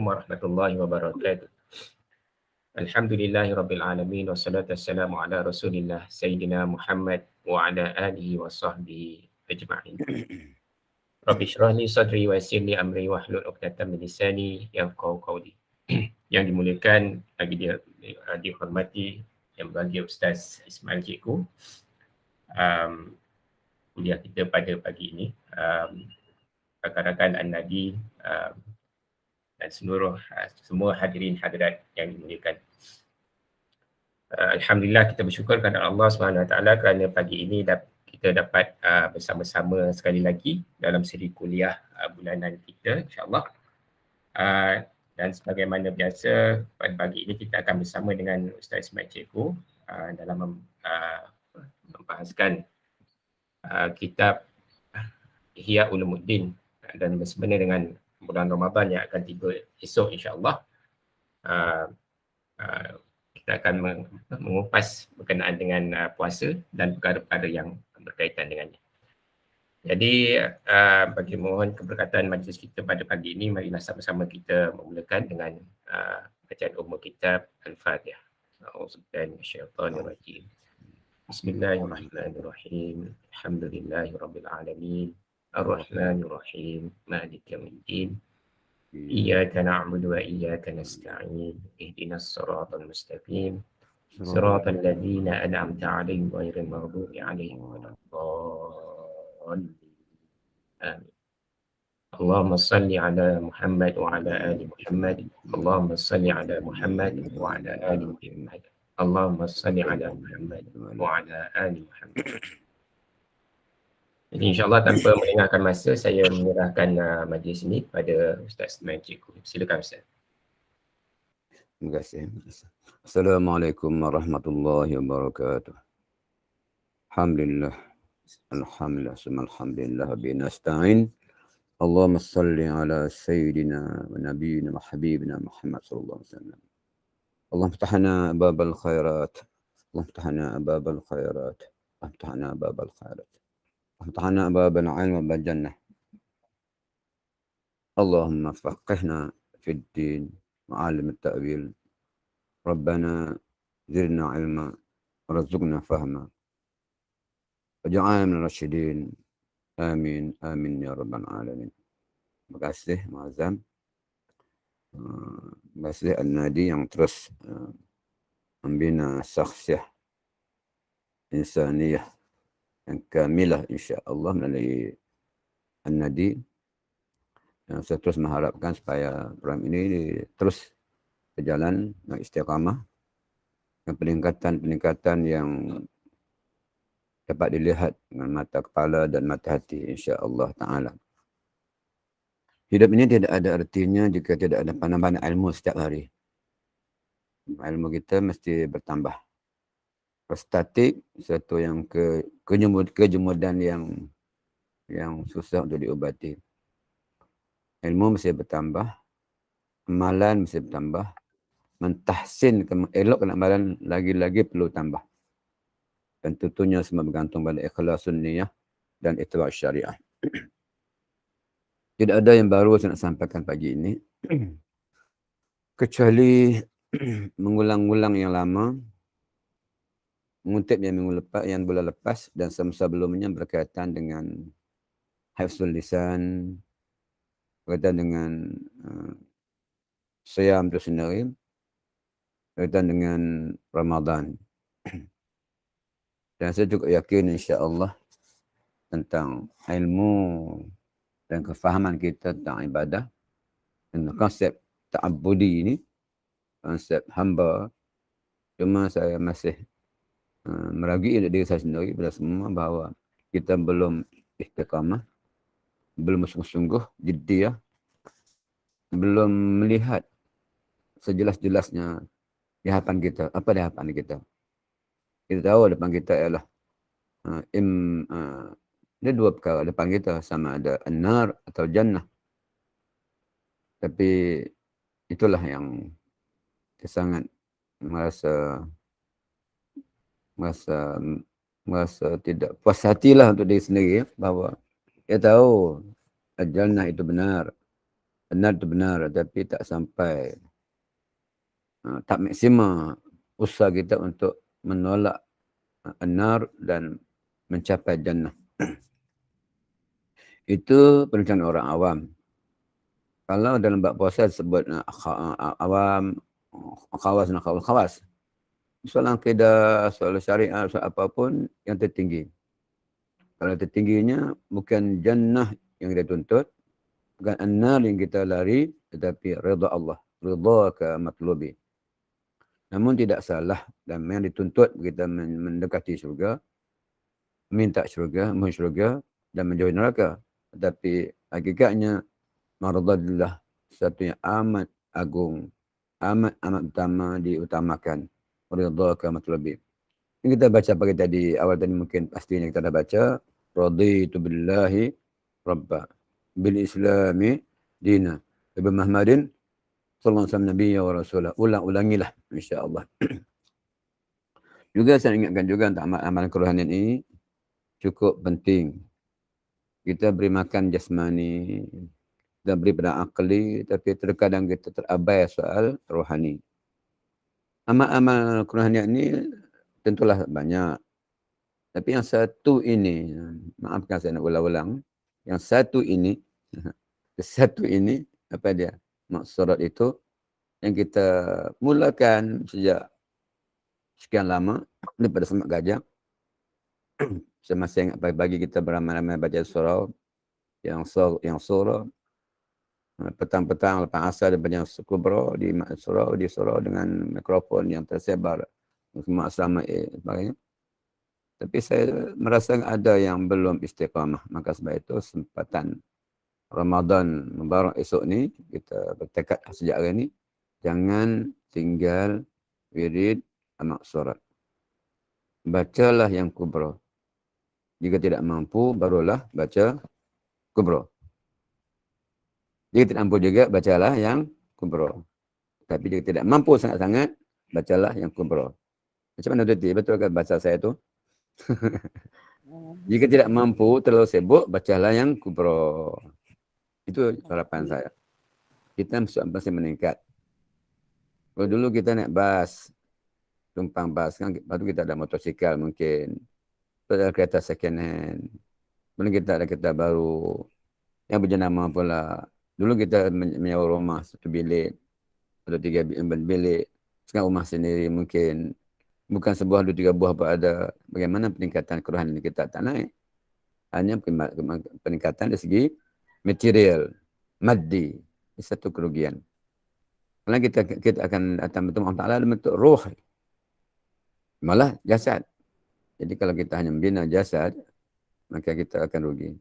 warahmatullahi wabarakatuh. Alhamdulillahirabbil alamin wassalatu wassalamu ala Rasulillah Sayyidina Muhammad wa ala alihi wa sahbihi ajma'in. Rabbi shrah li sadri wa yassir li amri wahlul 'uqdatam min lisani yafqahu qawli. Yang dimuliakan lagi dihormati yang berbahagia Ustaz Ismail Cikgu. Kuliah kita pada pagi ini, rakan-rakan An-Nadi dan semua hadirin hadirat yang dimuliakan. Alhamdulillah, kita bersyukur kepada Allah SWT kerana pagi ini kita dapat bersama-sama sekali lagi dalam siri kuliah bulanan kita, insyaAllah. Dan sebagaimana biasa, pada pagi ini kita akan bersama dengan Ustaz Ismail Cikgu dalam membahaskan kitab Ihya Ulumuddin, dan bersempena dengan bulan Ramadan yang akan tiba esok, insyaAllah. Kita akan mengupas berkenaan dengan puasa dan perkara-perkara yang berkaitan dengannya. Jadi bagi mohon keberkatan majlis kita pada pagi ini, marilah sama-sama kita memulakan dengan bacaan umum kitab Al-Fatihah. A'udzubillahi minasyaitonir rajim. Bismillahirrahmanirrahim. Alhamdulillahirabbil alamin. Ar-Rahmanir Rahim. Maliki yaumiddin. Iyyaka na'budu wa iyyaka nasta'in. Ihdinas siratal mustaqim. Siratal ladzina an'amta 'alaihim ghairil maghdubi 'alaihim waladdallin. Amin. Allahumma salli ala Muhammad wa ala ali Muhammad. Allahumma salli ala Muhammad wa ala ali Muhammad. Allahumma salli ala Muhammad wa ala ali Muhammad. Jadi insyaAllah tanpa melengahkan masa, saya menyerahkan majlis ini kepada Ustaz Ismail Cikgu. Silakan Ustaz. Terima kasih. Assalamualaikum warahmatullahi wabarakatuh. Alhamdulillah. Alhamdulillah. Alhamdulillah. Binasta'in. Allahumma salli ala Sayyidina wa Nabiyina wa Habibina Muhammad sallallahu alaihi wasallam. Allahumma ftahna babal khairat. Allahumma ftahna babal khairat. Allahumma ftahna babal khairat. فتحنا باب العلم وباب الجنة. اللهم فقهنا في الدين وعلم التأويل. ربنا زدنا علما ورزقنا فهما وجعلنا من الراشدين. آمين آمين يا رب العالمين. Terima kasih Muazzam. Terima kasih An-Nadi yang terus membina syakhsiah insaniyah yang kamilah insya-Allah melalui An-Nadi. Saya terus mengharapkan supaya program ini terus berjalan dengan istiqamah, dan peningkatan yang dapat dilihat dengan mata kepala dan mata hati insya-Allah taala. Hidup ini tidak ada artinya jika tidak ada penambahan ilmu setiap hari. Ilmu kita mesti bertambah. Statik satu yang kejemudan yang susah untuk diobati. Ilmu mesti bertambah, amalan mesti bertambah, mentahsin, mengelokkan amalan lagi-lagi perlu tambah. Dan tentunya semua bergantung pada ikhlasun niyah dan ittiba' syariah. Tidak ada yang baru saya nak sampaikan pagi ini kecuali mengulang-ulang yang lama, mengutip yang minggu lepas, yang bulan lepas dan sebelumnya berkaitan dengan hifzul lisan, berkaitan dengan siyam itu sendiri, berkaitan dengan Ramadan. Dan saya juga yakin insya-Allah tentang ilmu dan kefahaman kita tentang ibadah dan konsep ta'abbudi ini, konsep hamba. Cuma saya masih meragui diri saya sendiri pada semua bahawa kita belum istiqamah, belum sungguh-sungguh jiddiyah, belum melihat sejelas-jelasnya di hadapan kita. Apa di hadapan kita? Kita tahu depan kita ialah ada dua perkara depan kita, sama ada an-nar atau jannah. Tapi itulah yang kita sangat merasa tidak puas hatilah untuk diri sendiri, bahawa dia tahu jannah itu benar, benar tu benar, tapi tak sampai, tak maksima usaha kita untuk menolak an-nar dan mencapai jannah. Itu perencanaan orang awam. Kalau dalam bab puasa disebut awam, khawas dan khawas. Soalan akidah, soalan syariat, soal apapun yang tertinggi. Kalau tertingginya bukan jannah yang kita tuntut, bukan an-nar yang kita lari, tetapi redha Allah. Redha ke matlubi. Namun tidak salah dan yang dituntut kita mendekati syurga, minta syurga, mohon syurga dan menjauhi neraka. Tetapi hakikatnya maradadillah satu yang amat agung, amat utama diutamakan. Ridha ka matlubi. Yang kita baca pagi tadi, awal tadi mungkin pastinya kita dah baca. Raditu billahi rabba, bil islami dina, Nabi Muhammadin sallallahu alaihi wasallam nabiyya wa rasulah. Ulang-ulangilah insya-Allah. Juga saya ingatkan juga untuk amalan kerohanian ini cukup penting. Kita beri makan jasmani, kita beri pada akli, tapi terkadang kita terabai soal rohani. Amal-amal kerohanian ini tentulah banyak. Tapi yang satu ini, maafkan saya nak ulang-ulang, yang satu ini, apa dia? Maksudnya itu, yang kita mulakan sejak sekian lama, daripada semak gajah. Semasa ingat pagi-pagi kita beramai-ramai baca surau, yang surau, petang-petang lepas asar dia baca kubra di surau dengan mikrofon yang tersebar, semua asrama sebagainya. Tapi saya merasa ada yang belum istiqamah. Maka sebab itu sempatan Ramadan Mubarak esok ni, kita bertekad sejak hari ni, jangan tinggal wirid amak surat. Bacalah yang kubra. Jika tidak mampu, barulah baca kubra. Jika tidak mampu juga, bacalah yang kubra. Tapi jika tidak mampu sangat-sangat, bacalah yang kubra. Macam mana Tuti? Betul ke bahasa saya tu? Jika tidak mampu, terlalu sibuk, bacalah yang kubra. Itu harapan saya. Kita mesti meningkat. Kalau dulu kita naik bas, tumpang bas, kan, lepas tu kita ada motosikal mungkin. Ada kereta second hand. Kemudian kita ada kereta baru. Yang berjenama pula. Dulu kita menyewa rumah satu bilik. Atau 3 bilik. Sekarang rumah sendiri mungkin. Bukan sebuah 2-3 buah apa ada. Bagaimana peningkatan kerohanian kita tak naik. Hanya peningkatan dari segi material, maddi. Ini satu kerugian. Karena kita akan datang bertemu Allah Ta'ala dalam bentuk roh. Malah jasad. Jadi kalau kita hanya membina jasad, maka kita akan rugi.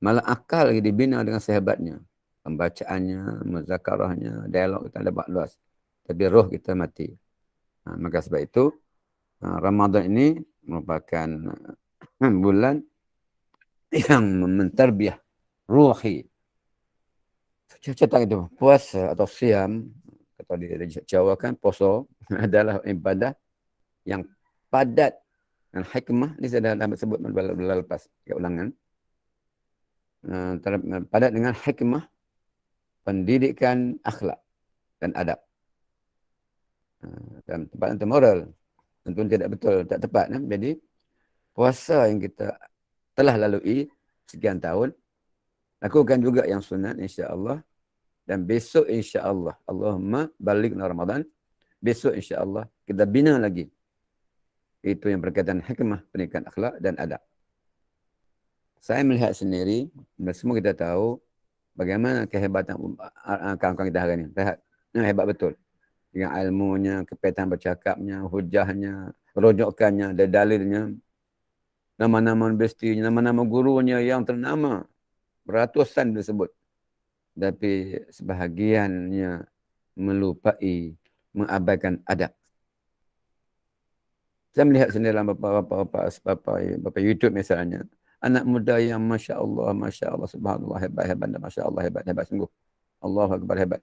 Malah akal lagi dibina dengan sehebatnya. Pembacaannya, muzakarahnya, dialog kita dapat luas. Tapi roh kita mati. Maka sebab itu, Ramadan ini merupakan bulan yang mentarbiah ruhi. Cetak itu, puasa atau siam, atau di Jawa kan, poso adalah ibadah yang padat dan hikmah. Ini saya dah sebut bila lepas, tiga ulangan. Padat dengan hikmah, pendidikan akhlak dan adab. Dan tepat dan moral. Tentu tidak betul, tak tepat. Jadi, puasa yang kita telah lalui sekian tahun, lakukan juga yang sunat insya-Allah. Dan besok insya-Allah, Allahumma balighna Ramadan. Besok insya-Allah kita bina lagi. Itu yang berkaitan hikmah, pendidikan akhlak dan adab. Saya melihat sendiri, dan semua kita tahu bagaimana kehebatan kawan-kawan kita hari ini. Hebat betul. Dengan ilmunya, kepaitan bercakapnya, hujahnya, rujukannya, dan dalilnya. Nama-nama universitinya, nama-nama gurunya yang ternama. Beratusan disebut. Tapi sebahagiannya melupai, mengabaikan adab. Saya melihat sendiri dalam beberapa YouTube misalnya. Anak muda yang Masya Allah, Subhanallah, hebat, Masya Allah, hebat sungguh. Allahu Akbar, hebat.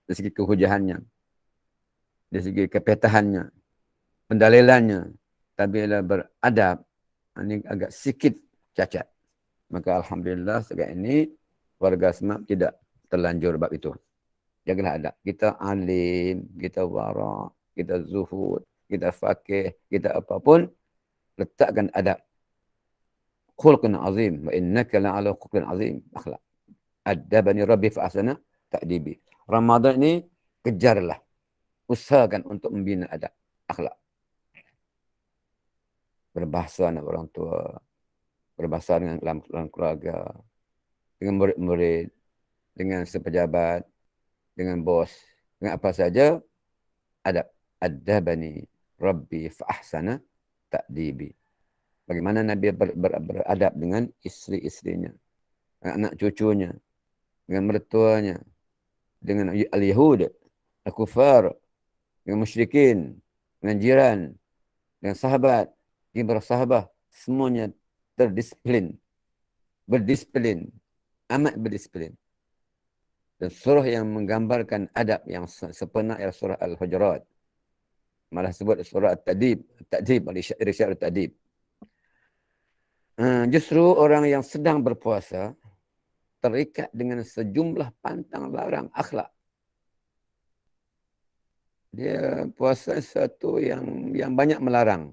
Dari segi kehujahannya, dari segi kepetahannya, pendalilannya. Tapi bila beradab, ini agak sikit cacat. Maka Alhamdulillah sekarang ini, warga Semak tidak terlanjur bab itu. Jagalah adab. Kita alim, kita wara, kita zuhud, kita faqih, kita apapun, letakkan adab. Khulqun azim. Wa innaka la'ala khulqin azim. Akhlak. Adabani Rabbi fa'asana ta'dibi. Ramadan ini kejarlah. Usahakan untuk membina adab. Akhlak. Berbahasa dengan orang tua. Berbahasa dengan dalam keluarga. Dengan murid-murid. Dengan sepejabat. Dengan bos. Dengan apa saja. Adab. Adabani Rabbi fa'ahsana ta'dibi. Bagaimana Nabi beradab dengan isteri-isterinya. Anak cucunya. Dengan mertuanya. Dengan al-Yahud. Al-Kufar. Dengan musyrikin. Dengan jiran. Dengan sahabat. Dengan sahabat. Semuanya terdisiplin. Berdisiplin. Amat berdisiplin. Dan surah yang menggambarkan adab yang sempurna ialah surah Al-Hujurat. Malah sebut surah At-Ta'dib. At-Ta'dib, Risyad At-Ta'dib. Justru orang yang sedang berpuasa terikat dengan sejumlah pantang larang akhlak. Dia puasa satu yang banyak melarang.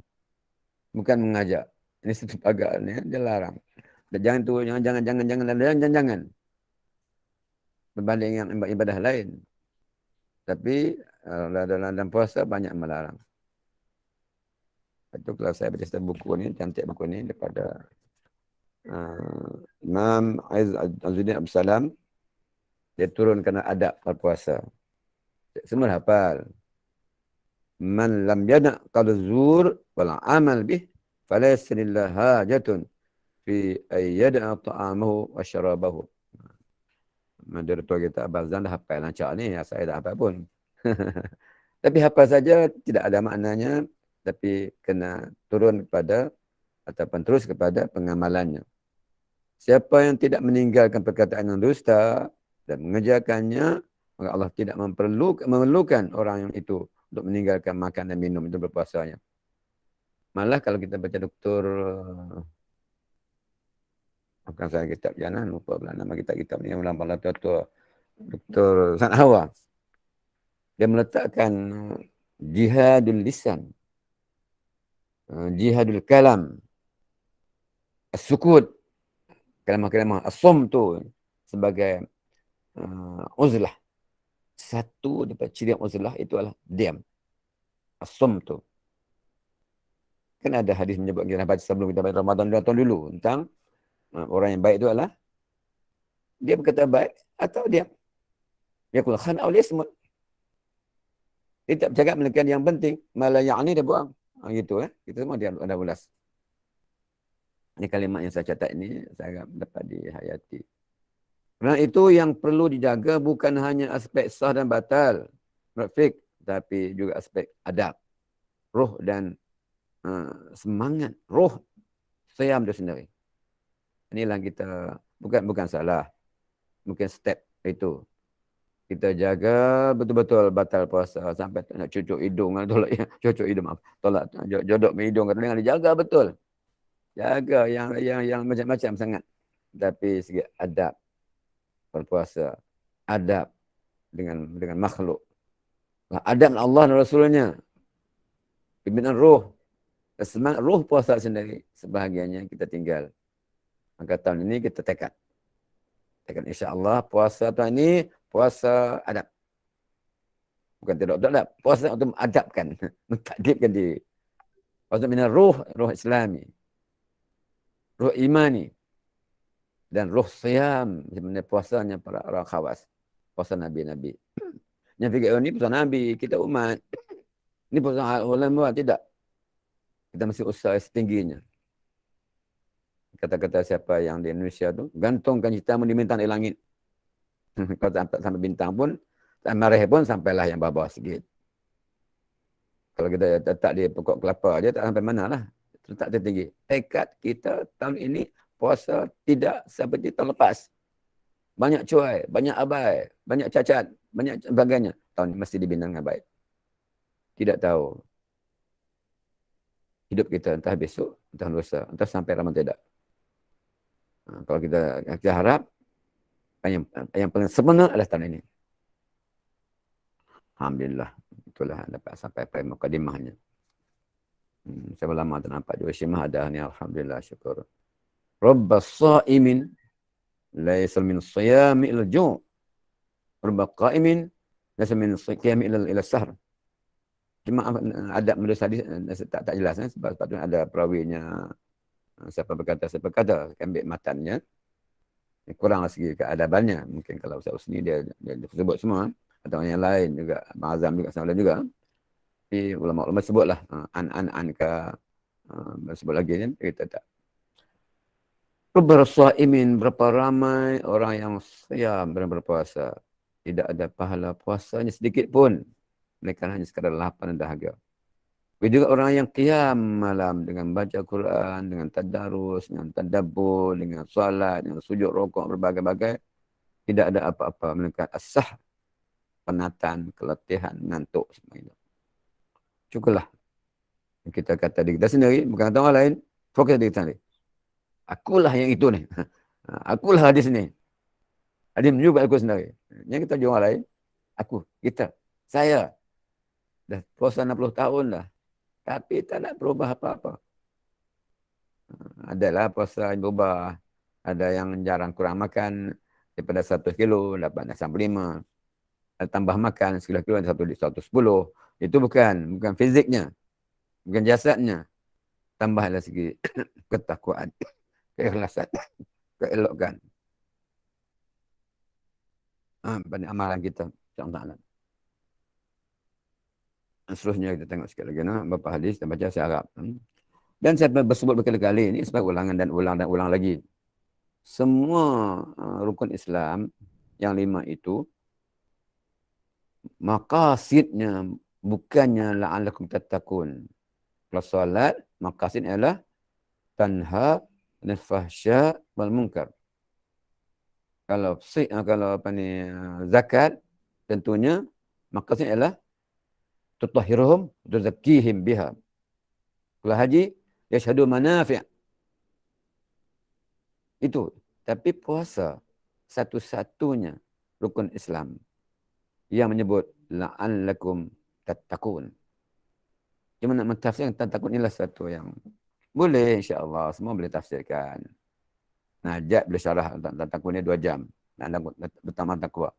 Bukan mengajak. Ini satu pagar ni, dia larang. Jangan tu, jangan. Berbanding yang ibadah lain. Tapi dalam puasa banyak melarang. Itu kalau saya baca satu buku ni, cantik buku ni daripada Imam Azzuddin Abdul Salam. Dia turunkan adab berpuasa. Semua hafal. Man lam yada' qawla zur wal amal bih falaysa lillahi hajatun fi ay yada'a ta'amahu wa syarabahu. Moderator kita Abazan dah hafal lancar ni, saya dah hafal pun. Tapi hafal saja tidak ada maknanya, tapi kena turun kepada ataupun terus kepada pengamalannya. Siapa yang tidak meninggalkan perkataan yang dusta dan mengerjakannya, maka Allah tidak memerlukan orang yang itu untuk meninggalkan makan dan minum itu berpuasanya. Malah kalau kita baca doktor, bukan saya kitab jangan lupa pula nama kitab ni yang ulama tua Dr. Sanhawa. Dia meletakkan jihadul lisan, jihadul kalam, as-sukut, kalamah-kalamah, as-sum tu sebagai uzlah. Satu daripada ciri uzlah itu adalah diam. As-sum tu. Kan ada hadis menyebut kita baca sebelum kita baca Ramadan 2 tahun dulu tentang orang yang baik itu adalah dia berkata baik atau diam. Dia kata khan aw yasmut. Dia tak bercakap melainkan yang penting, malah yang ni dia buang. Gitu kita semua dia ada ulas. Ini kalimat yang saya catat ini saya dapat dihayati. Kerana itu yang perlu dijaga bukan hanya aspek sah dan batal, fiqh, tapi juga aspek adab, roh dan semangat, roh siam itu sendiri. Inilah kita, bukan salah, mungkin step itu. Kita jaga betul-betul batal puasa sampai tak nak cucuk hidung, tolak cucuk hidung, maaf, tolak jodok hidung, kadang-kadang dijaga betul. Jaga yang macam-macam sangat. Tapi segi adab berpuasa, adab dengan makhluk, adab Allah dan Rasulnya, pimpinan roh, semangat roh puasa sendiri, sebahagiannya kita tinggal. Maka tahun ini kita tekad insya-Allah puasa tahun ini puasa adab. Bukan tidak adab, puasa untuk mengadabkan, mentakdibkan diri. Puasa minar roh Islami, roh imani, dan roh siyam, sebenarnya puasanya para orang khawas, puasa Nabi-Nabi. Yang fikir ini puasa Nabi, kita umat. Ini puasa ulama tidak. Kita mesti usaha setingginya. Kata-kata siapa yang di Indonesia tu, gantungkan citamu di bintang di langit. Kalau tak sampai bintang pun, tak marah pun sampailah yang bawah sikit. Kalau kita letak di pokok kelapa aja tak sampai mana lah. Letak tertinggi. Tekad kita tahun ini puasa tidak seperti tahun lepas. Banyak cuai, banyak abai, banyak cacat, banyak sebagainya. Tahun ini mesti dibina dengan baik. Tidak tahu. Hidup kita entah besok, entah lusa, entah sampai Ramadan tidak. Kalau kita harap Yang paling sempurna adalah tahun ini. Alhamdulillah. Itulah dapat sampai pada mukadimahnya. Saya lama tak nampak juga Syimah ada ni. Alhamdulillah, syukur. Rabbas sa'imin laisa min siyami ila ju'. Rabbas qa'imin laisa min siyami ila sahr. Cuma ada menulis hadis tak jelas sebab sepatutnya ada perawinya. Siapa berkata, ambil matannya. Kurang segi keadabannya. Mungkin kalau Ustaz Husni dia sebut semua. Atau yang lain juga. Abang Azam juga, sama lain juga. Tapi ulama-ulama sebutlah. An ke sebut lagi kan. Kita tak. Bersaimin, berapa ramai orang yang siam dan berpuasa. Tidak ada pahala puasanya sedikit pun. Mereka hanya sekadar lapar dan dahaga. Begitu juga orang yang qiyam malam dengan baca Quran, dengan tadarus, dengan tadabbur, dengan solat, dengan sujud rukuk, berbagai-bagai. Tidak ada apa-apa melainkan as-sah, penatan, keletihan, ngantuk semua itu. Cukuplah. Kita kata diri kita sendiri, bukan kata orang lain, fokus diri kita sendiri. Akulah yang itu ni. Akulah hadis ni. Hadis menunjuk aku sendiri. Yang kita jual orang lain, aku, kita, saya. Dah puasa 60 tahun dah. Tapi tak nak berubah apa-apa. Adalah puasa yang berubah. Ada yang jarang kurang makan. Daripada 1 kilo, dapat 65. Tambah makan, sekilo kilo, 110. Itu bukan fiziknya. Bukan jasadnya. Tambahlah segi ketakwaan. Keikhlasan. Keelokan. Pada amalan kita. InsyaAllah. Seterusnya kita tengok sekali lagi. Beberapa hadis dan baca saya Arab. Dan saya bersebut berkali-kali ini sebab ulangan dan ulang lagi. Semua rukun Islam yang 5 itu, maqasidnya bukannya la'allakum tattaqun. Kalau solat, maqasidnya adalah tanha anil fahsya wal munkar. Kalau zakat, tentunya maqasidnya adalah tutahhiruhum tuzakkihim biha. Kalau haji, yashhadu manafi'. Itu. Tapi puasa satu-satunya rukun Islam yang menyebut la'allakum tattaqun. Cuma nak mentafsirkan tattaqun inilah satu yang boleh, insya-Allah semua boleh tafsirkan. Najat boleh syarah tattaqun ni 2 jam. Nak bertambah takwa.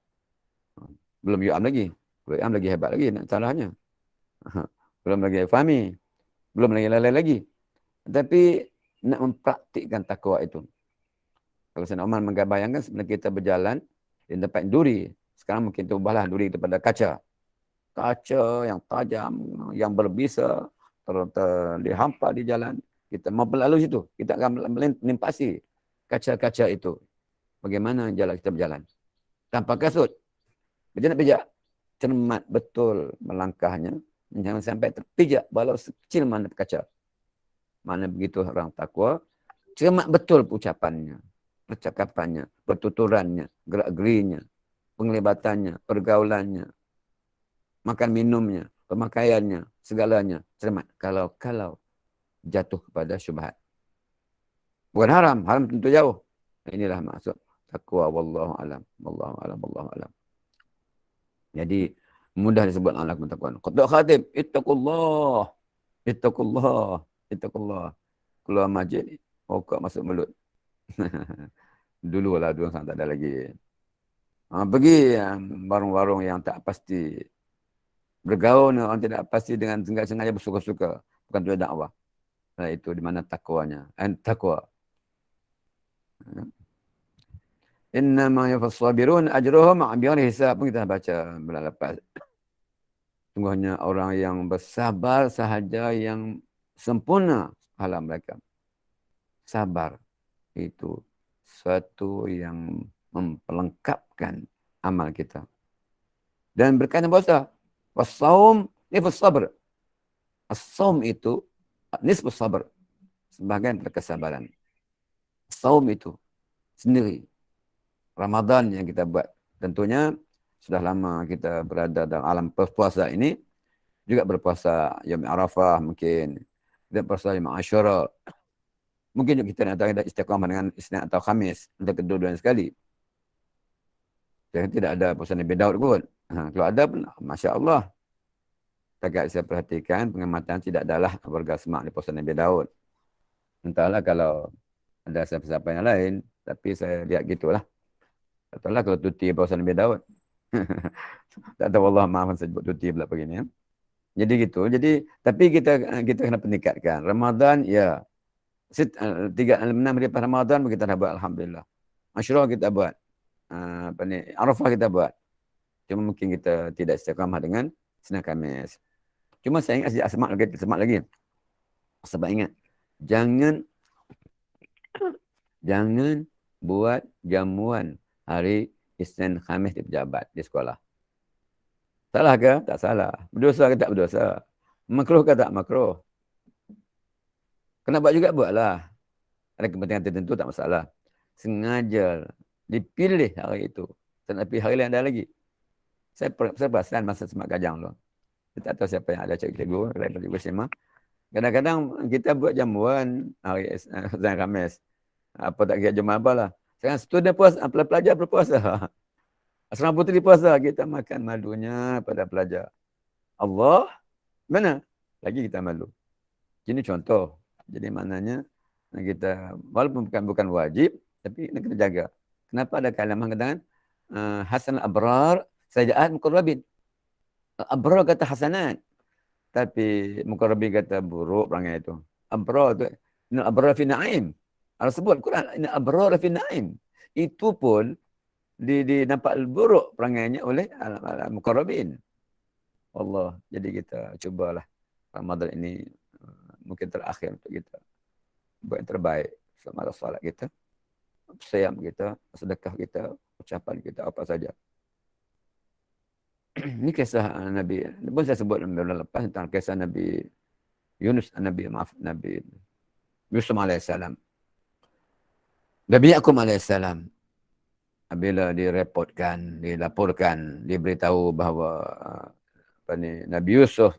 Belum yu'am lagi. Yu'am lagi hebat lagi nak syarahnya. Belum lagi fahami. Belum lagi lalai lagi. Tapi nak mempraktikkan takwa itu. Kalau Sayyidina Umar bayangkan sebenarnya kita berjalan di tempat duri. Sekarang mungkin kita ubahlah duri itu pada kaca. Kaca yang tajam, yang berbisa, dihampa di jalan. Kita mau berlalu situ. Kita akan melimpasi kaca-kaca itu. Bagaimana jalan kita berjalan. Tanpa kasut. Dia nak pijak. Cermat betul melangkahnya. Jangan sampai terpijak walau sekecil mana kaca. Mana begitu orang takwa. Cermat betul ucapannya. Percakapannya. Pertuturannya. Gerak-gerinya. Penglibatannya. Pergaulannya. Makan minumnya. Pemakaiannya. Segalanya. Cermat. Kalau jatuh kepada syubhat. Bukan haram. Haram tentu jauh. Inilah maksud takwa. Wallahu alam. Wallahu alam. Wallahu alam. Jadi mudah disebut Allah takwa. Qat'u khatib, ittaqullah. Ittaqullah. Ittaqullah. Keluar masjid, rokok masuk mulut. Dulu lah, dulu tak ada lagi. Pergi warung-warung yang tak pasti. Bergaul orang tidak pasti dengan sengaja bersuka-suka. Bukan tujuan dakwah. Nah, itu di mana takwanya. Takwa. Innama yafassabirun ajruhum bighairi hisab. Pun kita baca bulan lepas. Sungguhnya orang yang bersabar sahaja yang sempurna pahala mereka. Sabar itu suatu yang memperlengkapkan amal kita. Dan berkaitan puasa, was-shaum nisfus sabr. As-shaum itu nisfus sabr. Sebahagian kesabaran. Shaum itu sendiri. Ramadan yang kita buat. Tentunya sudah lama kita berada dalam alam puasa ini. Juga berpuasa Yaum Arafah mungkin. Kita berpuasa Yaum Asyura. Mungkin juga kita nak istiqamah dengan Isnin atau Khamis. Untuk kedua-duanya sekali. Tidak ada puasa Nabi Daud kot. Kalau ada pun, Masya Allah. Tagak saya perhatikan, pengamatan tidak adalah bergasmak di puasa Nabi Daud. Entahlah kalau ada siapa-siapa yang lain, tapi saya lihat gitulah. Entahlah kalau tuti puasa Nabi Daud. Tak tahu Allah maaf saya sebut tuti pula begini. Ya. Jadi gitu. Jadi tapi kita kena peningkatkan. Ramadan ya 6 hari lepas Ramadan kita dah buat alhamdulillah. Asyura kita buat. Apa ni? Arafah kita buat. Cuma mungkin kita tidak istiqamah dengan Senin Khamis. Cuma saya ingat sejak semak lagi. Sebab ingat jangan buat jamuan hari Isnin Khamis di pejabat di sekolah. Salah ke? Tak salah. Berdosa ke tak berdosa? Makruh ke tak makruh? Kena buat juga, buatlah. Ada kepentingan tertentu tak masalah. Sengaja dipilih hari itu. Tapi hari lain ada lagi. Saya perasan masa semak kajang tu. Saya tak tahu siapa yang ada cikgu, cikgu bersama. Kadang-kadang kita buat jamuan hari Isnin Khamis. Apa tak kira jamuan apa lah. Sekarang student puasa, pelajar berpuasa. Asrama puteri puasa, kita makan malunya pada pelajar. Allah, mana? Lagi kita malu. Ini contoh. Jadi maknanya kita, walaupun bukan wajib, tapi kita kena jaga. Kenapa ada kalamah katakan, Hasan al-Abrar, Sayyida'at Muqarrabin. Abrar kata hasanat. Tapi Muqarrabin kata buruk perangai itu. Abrar itu, Inna Abrar fi na'im. Allah sebut Quran, Inna Abrar fi na'im. Itu pun, nampak buruk perangainya oleh Muqarrabin. Allah. Jadi kita cubalah Ramadan ini mungkin terakhir untuk kita buat yang terbaik sama salat kita, siam kita, sedekah kita, ucapan kita, apa saja. Ini kisah Nabi, pun saya sebut bulan lepas tentang kisah Nabi Nabi Yusuf alaihissalam. Nabi Yaqub alaihissalam. Bila dilaporkan, diberitahu bahawa Nabi Yusuf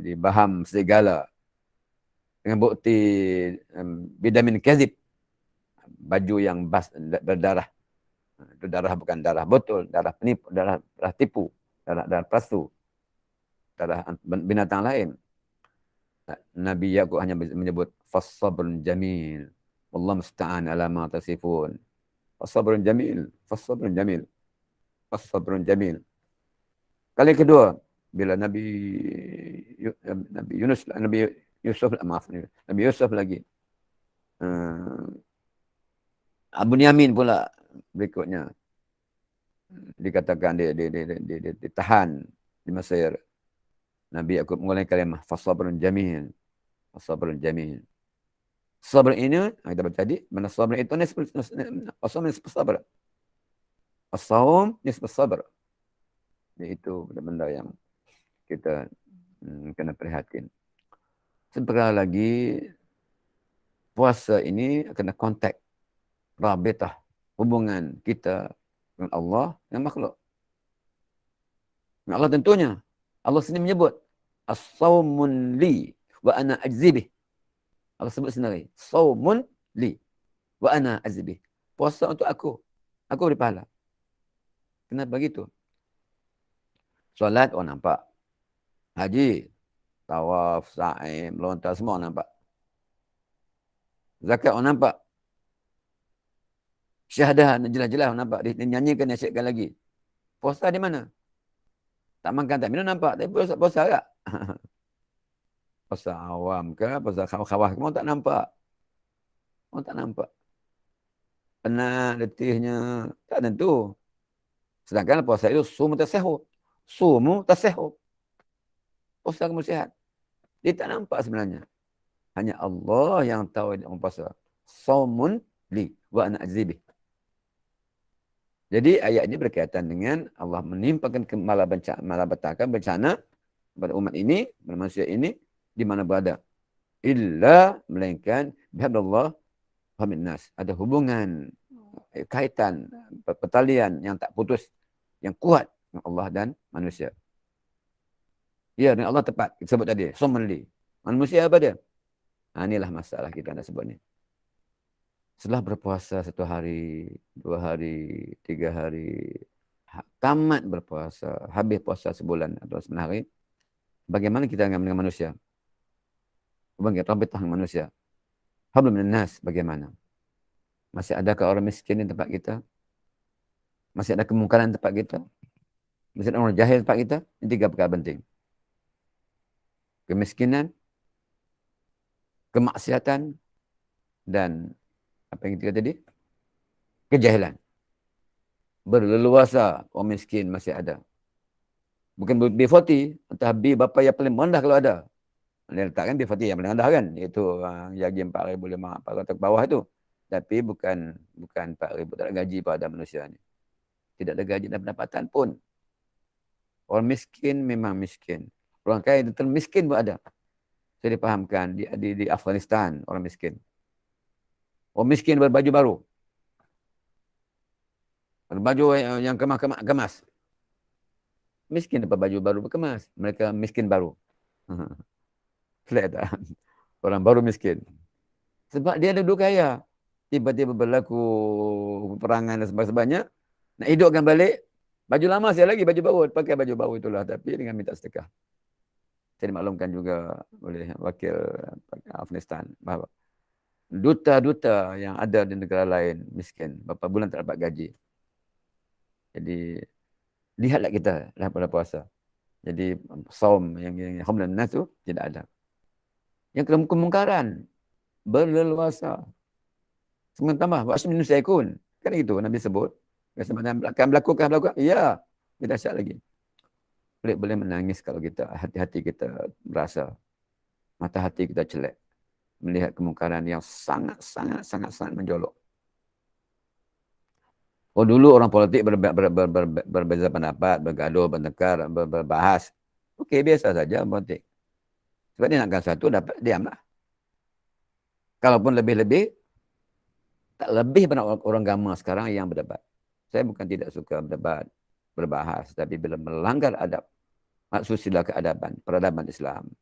dibaham serigala dengan bukti bidamin kazib, baju yang berdarah. Itu darah bukan darah botol, darah penipu, darah tipu, darah palsu, darah binatang lain. Nabi Yaqub hanya menyebut fassabrun jamil, wallahu musta'an ala ma tasifun. Fassabrun jamil, fassabrun jamil, fassabrun jamil. Kali kedua, bila Nabi Yusuf lagi. Abu Yamin pula berikutnya. Dikatakan ditahan di Mesir. Nabi Yaqub mengulangi kalimah fassabrun jamil, fassabrun jamil. Sabar ini, kita baca tadi, mana sabar itu nisbah sabar. As-sawm nisbah sabar. Itu benda-benda yang kita kena perhatikan. Sebentar lagi, puasa ini kena kontak, rabitah, hubungan kita dengan Allah dan makhluk. Allah tentunya, Allah sendiri menyebut, as-sawmun li wa ana ajzibih. Allah sebut sendiri, sawmun li wa ana ajzibih. Puasa untuk aku beri pahala. Kenapa begitu? Solat orang nampak. Haji, tawaf, sa'i, melontar, semua orang nampak. Zakat orang nampak. Syahadah jelas-jelas orang nampak. Dia nyanyikan, nasihatkan lagi. Puasa di mana? Tak makan, tak minum nampak. Tapi puasa tak? Puasa awam ke, puasa khawah ke, orang tak nampak. Orang tak nampak. Penat, letihnya, tak tentu. Sedangkan puasa itu sumu tasihud. Sumu tasihud. Puasa kamu sihat. Dia tak nampak sebenarnya. Hanya Allah yang tahu dia puasa. Saumun li wa ana ajzibih. Jadi ayat ini berkaitan dengan Allah menimpakan malapetaka bencana pada umat ini, pada manusia ini, di mana berada. Illa melainkan bihablillah wa min nas. Ada hubungan, kaitan, pertalian yang tak putus, yang kuat dengan Allah dan manusia. Ya, dengan Allah tepat. Kita sebut tadi, somali. Manusia apa dia? Inilah masalah kita nak sebut ni. Setelah berpuasa 1 hari, 2 hari, 3 hari, tamat berpuasa, habis puasa sebulan atau 9 hari, bagaimana kita dengan manusia? Bagaimana rabitah dengan manusia? Hablum minan nas, bagaimana? Masih adakah orang miskin di tempat kita? Masih ada kemungkaran di tempat kita? Masih ada orang jahil di tempat kita? Ini 3 perkara penting. Kemiskinan, kemaksiatan, dan apa yang kita tadi? Kejahilan. Berleluasa orang miskin masih ada. Bukan B40, entah B berapa yang paling rendah kalau ada. Dia letakkan B40 yang paling rendah kan. Iaitu gaji 4,500 ke bawah itu. Tapi bukan 4,000, tak ada gaji pada manusia ni. Tidak ada gaji dan pendapatan pun. Orang miskin memang miskin. Orang kaya dan miskin pun ada. Saya dipahamkan di Afghanistan orang miskin. Orang miskin berbaju baru. Berbaju yang kemas. Miskin dapat baju baru berkemas. Mereka miskin baru. Flat tak? Orang baru miskin. Sebab dia ada dua kaya. Tiba-tiba berlaku peperangan dan sebagainya. Nak hidupkan balik. Baju lama saya lagi, baju baru. Pakai baju baru itulah. Tapi dengan minta sedekah. Saya dimaklumkan juga oleh wakil Afghanistan bahawa duta-duta yang ada di negara lain miskin. Berapa bulan tak dapat gaji. Jadi, lihatlah kita dalam pada puasa. Jadi, saum yang hamlan nas tu tidak ada. Yang kemungkaran, berleluasa. Sementara tambah, wa'asyim min syaikun. Kan itu Nabi sebut. Akan melakukan. Ya, kita dahsyat lagi. Boleh menangis kalau kita, hati-hati kita berasa. Mata hati kita celek. Melihat kemungkaran yang sangat menjolok. Oh dulu orang politik berbeza pendapat, bergaduh, bertengkar, berbahas. Okey, biasa saja politik. Sebab dia nakkan satu, dapat diamlah. Kalaupun lebih-lebih, tak lebih banyak orang agama sekarang yang berdebat. Saya bukan tidak suka berdebat, berbahas. Tapi bila melanggar adab, maksud sila keadaban, peradaban Islam,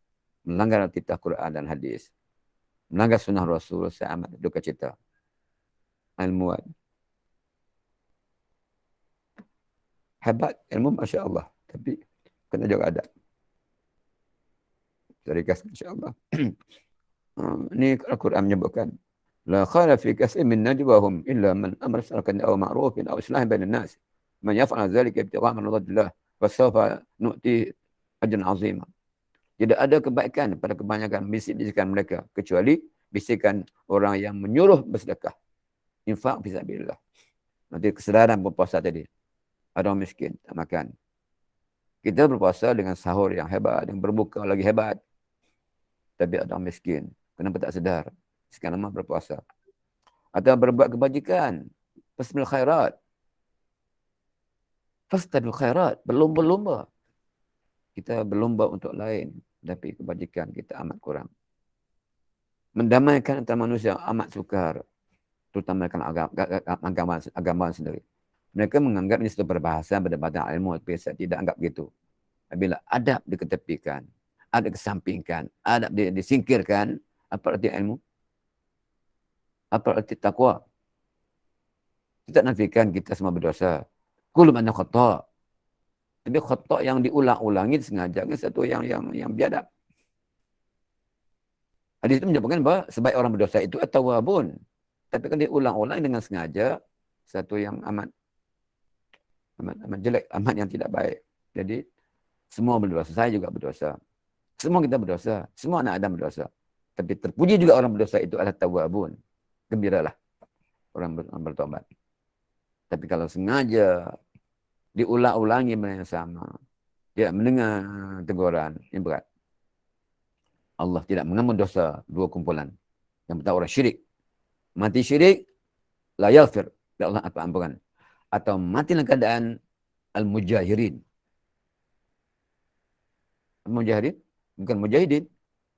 melanggar titah Quran dan hadis, melanggar sunnah Rasul, saya amat duka cita. Ilmuwan. Hebat ilmu, Masya Allah. Tapi kena jaga adab. Serikas, Masya Allah. Ini Al-Quran menyebutkan. La khala fi kasim min najwahum illa man amar salakan aw ma'rufin aw islahin bainan nas. Man yaf'al dhalika ibtigha'a mardatillah fasawfa nu'ti ajran 'azima. Tidak ada kebaikan pada kebanyakan bisik-bisikan mereka kecuali bisikan orang yang menyuruh bersedekah. Infak fi sabilillah. Nanti kesedaran berpuasa tadi. Ada orang miskin, tak makan. Kita berpuasa dengan sahur yang hebat, yang berbuka lagi hebat. Tapi ada orang miskin. Kenapa tak sedar? Sekian lama berpuasa. Atau berbuat kebajikan. Fasbil khairat. Fastabil khairat. Berlomba-lomba. Kita berlomba untuk lain. Tapi kebajikan kita amat kurang. Mendamaikan antara manusia amat sukar. Terutama agama sendiri. Mereka menganggap ini satu perbahasan perdebatan ilmu. Tapi saya tidak anggap begitu. Bila adab diketepikan, adab kesampingkan, adab disingkirkan, apa arti ilmu? Apa arti taqwa? Kita nafikan kita semua berdosa. Kullu man khata'. Tapi khata' yang diulang-ulangi sengaja kan satu yang biadab. Hadis itu menyebutkan bahawa sebaik orang berdosa itu at-tawwabun. Tapi kan diulang-ulang dengan sengaja satu yang amat jelek, amat yang tidak baik. Jadi semua berdosa, saya juga berdosa. Semua kita berdosa, semua anak Adam berdosa. Tapi terpuji juga orang berdosa itu adalah tawwabun. Gembiralah orang bertobat. Tapi kalau sengaja diulang-ulangi benda yang sama, tidak mendengar teguran, ini berat. Allah tidak mengampuni dosa dua kumpulan. Yang pertama orang syirik. Mati syirik, la yaghfir. Allah apa ampunan. Atau mati dalam keadaan al-mujahirin. Al-mujahirin, bukan mujahidin,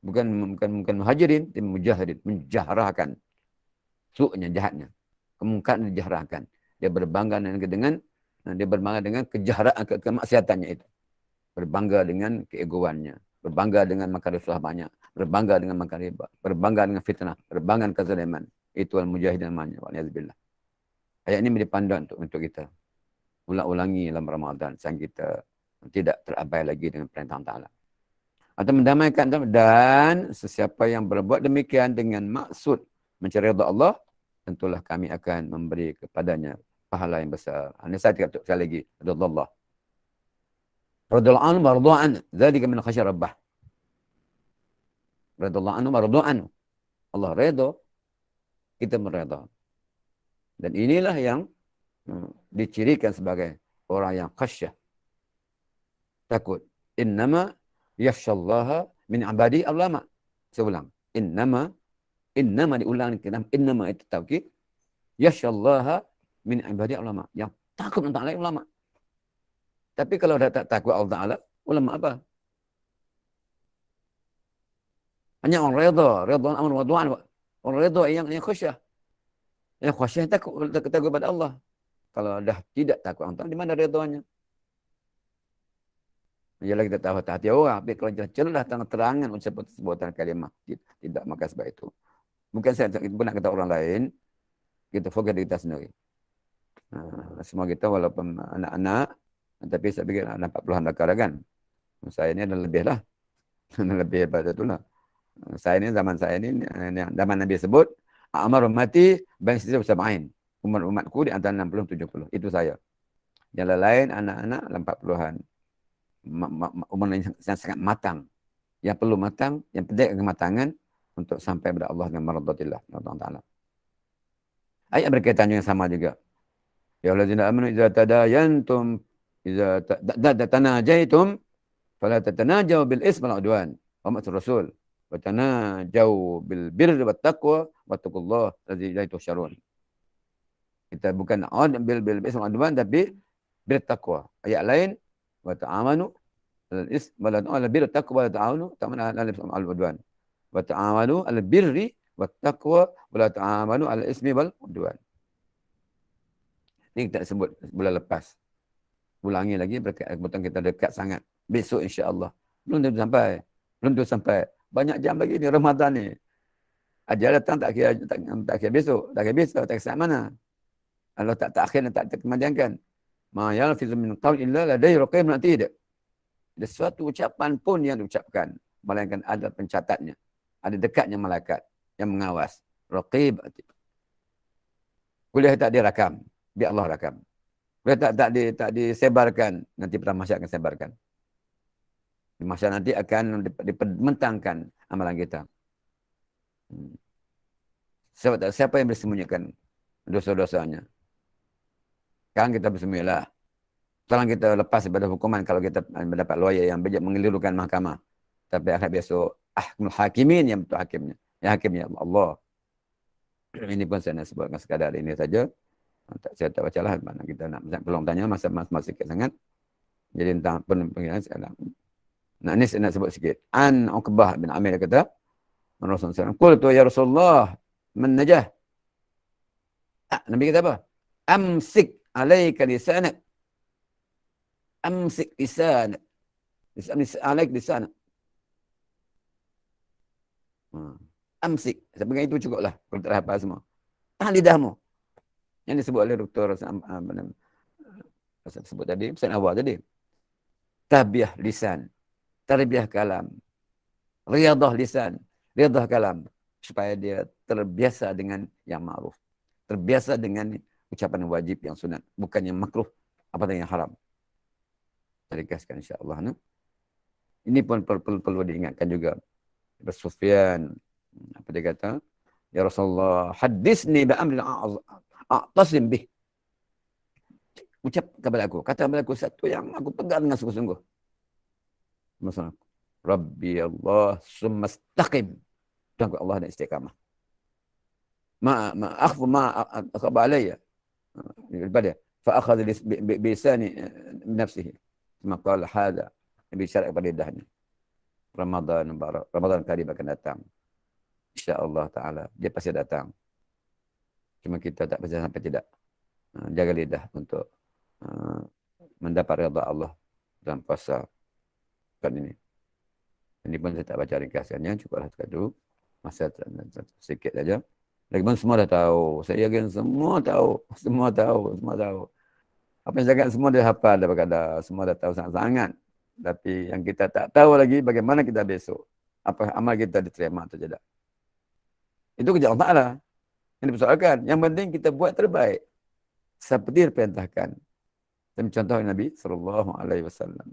bukan muhajirin, tapi mujahirin, menjahrahkan su'nya, jahatnya, kemungkaran dijahrahkan. Dia berbangga dengan kejahraan, kemaksiatannya itu. Berbangga dengan keegoannya, berbangga dengan makan rasuah banyak, berbangga dengan makan riba, berbangga dengan fitnah, berbangga dengan kezaliman. Itu al-mujahidin namanya. Wa'alaikumsalam. Ayat ini menjadi panduan untuk kita. ulang-ulangi dalam Ramadan sang kita tidak terabai lagi dengan perintah Ta'ala. Atau mendamaikan, dan sesiapa yang berbuat demikian dengan maksud mencari redha Allah, tentulah kami akan memberi kepadanya pahala yang besar. Ini saya cakap sekali lagi, redha Allah. Radhiyallahu anhu wa radha'an, dzalika min khasyati rabbah. Radhiyallahu anhu wa radha'an. Allah redha, kita meredha. Dan inilah yang dicirikan sebagai orang yang khasyah. Takut. Innama yakhshallaha min ibadi ulama. Saya ulang. Innama diulang, innama itu taukid. Yakhshallaha min ibadi ulama. Yang takut untuk Allah ulama. Tapi kalau dah tak takut Allah Ta'ala, ulama apa? Hanya orang redha amr wa du'an. Orang redha yang khasyah. Yang khasyah takut kepada Allah. Kalau dah tidak takut Allah Ta'ala, di mana redhanya? Ialah kita tahu hati orang, tapi kalau jelas terang-terangan ucapan sebutan kalimah, tidak, maka sebab itu. Bukan saya nak kata orang lain, kita fokus diri kita sendiri. Semua kita walaupun anak-anak, tapi saya fikir anak 40-an belakang kan. Saya ini ada lebih lah. Lebih daripada itulah. Zaman saya ini, zaman Nabi sebut, A'mar ummati bain sittah wa sab'in. Umar umatku di antara 60 dan 70. Itu saya. Yang lain anak-anak 40-an. Umar yang sangat matang. Yang perlu matang, yang penting kematangan untuk sampai kepada Allah dengan maradhatillah. Allah Ta'ala. Ayat berkaitan yang sama juga. Ya allazina amanu idza tadayantum idza tanajaitum fala tatanajaw bil ismi wal udwan wa ma'sir rasul wa tanajaw bil birri wat taqwa wattaqullaha allazi ilaihi tuhsyarun. Kita bukan bil ismi wal udwan tapi bil taqwa. Ayat lain wa ta'amanu al ism wa la ta'ala bil taqwa wa ta'awunu ta'amanu al ismi wal udwan wa ta'amanu al birri wat taqwa wa la ta'amanu al ismi wal udwan. Ini kita sebut bulan lepas. Ulangi lagi kebetulan kita dekat sangat. Besok insya-Allah. Belum tentu sampai. Banyak jam lagi ni Ramadan ni. Ajal datang tak kira besok, tak kira mana. Allah tak akhir tak kemudiankan. Ma yalfizu min qaul illa ladai raqibun atid. Ada suatu ucapan pun yang diucapkan, melainkan ada pencatatnya. Ada dekatnya malaikat yang mengawas. Raqib atid. Kuliah tak direkam. Biar Allah rakam. Bila tak disebarkan, nanti pada masyarakat akan sebarkan. Di masa nanti akan dipermentangkan amalan kita. Siapa yang bersembunyikan dosa-dosanya? Sekarang kita bersembunyilah. Sekarang kita lepas daripada hukuman kalau kita mendapat lawyer yang mengelirukan mahkamah. Tapi akhir besok, ahkamul hakimin yang betul hakimnya. Yang hakimnya Allah. Ini pun saya nak sebutkan sekadar ini saja. Saya tak baca lah mana kita nak peluang tanya masa sikit sangat. Jadi tentang pengiraan sekarang. Nah ini saya nak sebut sikit. An Uqbah bin Amir kata, Rasulullah SAW, qultu ya Rasulullah, man najah? Nabi kata apa? Amsik alaika lisanak. Amsik lisanak. Alaik lisanak. Amsik. Saya pegang itu cukup lah. Kalau tak hafal semua. Tahan lidahmu. Yang disebut oleh Dr. Sebut tadi, Ustaz Awal tadi. Tabiah lisan. Tarbiyah kalam. Riyadah lisan. Riyadah kalam. Supaya dia terbiasa dengan yang ma'ruf. Terbiasa dengan ucapan yang wajib, yang sunat. Bukan yang makruh, apatah yang haram. Saya ringkaskan insyaAllah. Ini pun perlu diingatkan juga. Sufyan, apa dia kata? Ya Rasulullah, hadisni bi'amrin a'tasim bih. Ucap kepada aku, kata kepada aku satu yang aku pegang dengan sungguh-sungguh. Masalah. Rabbi Allah summa istaqim. Tuhan Allah dan istiqamah. Ma akhfu ma akhaba alayya. Daripada fa akhadha bi lisani nafsihi. Maka qala hada. Nabi syarat kepada lidahnya. Ramadan mubarak. Ramadan karim akan datang. InsyaAllah ta'ala. Dia pasti datang. Cuma kita tak bisa sampai tidak. Jaga lidah untuk mendapat redha Allah dalam puasa kali ini. Ini pun saya tak baca ringkasannya. Cukuplah sekadar. Masa sedikit saja. Lagi pun semua dah tahu. Saya yakin semua tahu. Semua tahu. Apa yang cakap semua dia hafal, dia berkata semua dah tahu sangat-sangat. Tapi yang kita tak tahu lagi bagaimana kita besok. Apa amal kita diterima atau tidak. Itu kerja Allah Ta'ala. Yang dipersoalkan. Yang penting kita buat terbaik. Seperti diperintahkan. Dan contoh Nabi SAW.